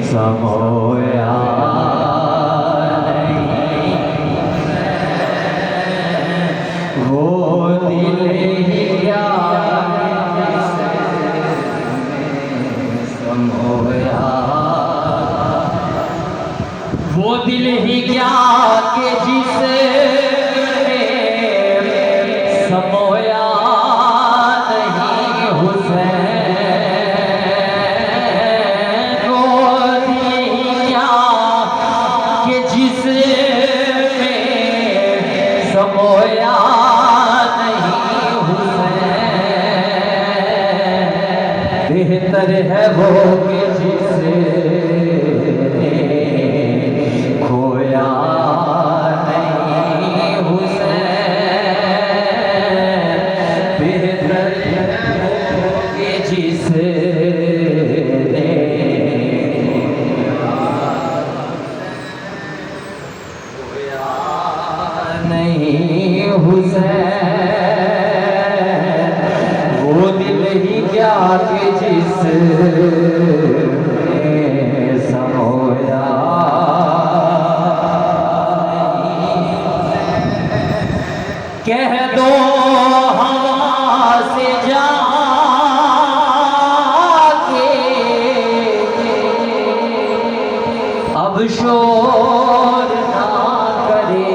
समोया नहीं वो दिल ही क्या समोया वो दिल ही क्या के जिसे समोया नहीं हुसैन वो दिल ही क्या के जिसे समोया नहीं हुसैन बेहतर है वो के जिसे खोया नहीं हुसैन बेहतर के जिसे खोया नहीं हुसैन वो दिल ही क्या के जिसे समोया कह दो हवा से जाके अब शोर ना करे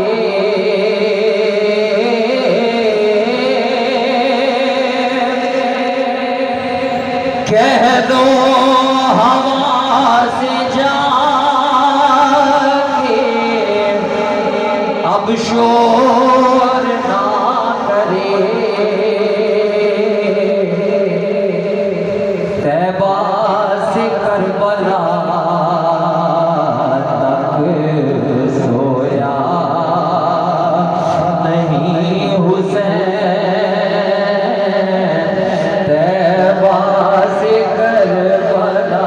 कह दो हवा से जाके अब शोर ना करे तैबा से करबला तक सोया नहीं हुसैन तैबा से करबला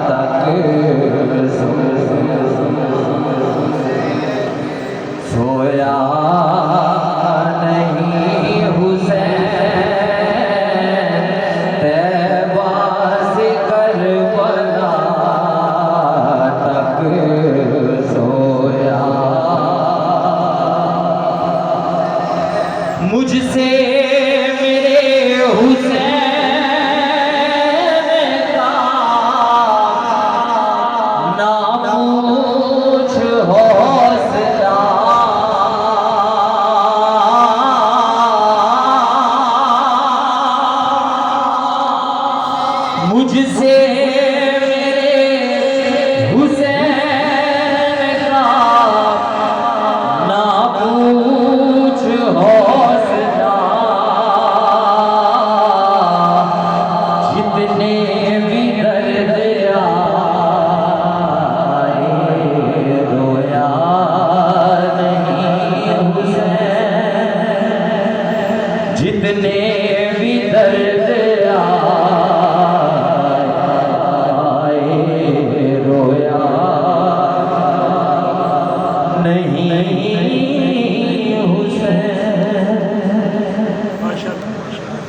तक सोया नहीं हुसैन तैबा से करबला तक सोया मुझसे मेरे हुसैन का ना पूछ हौसला मुझसे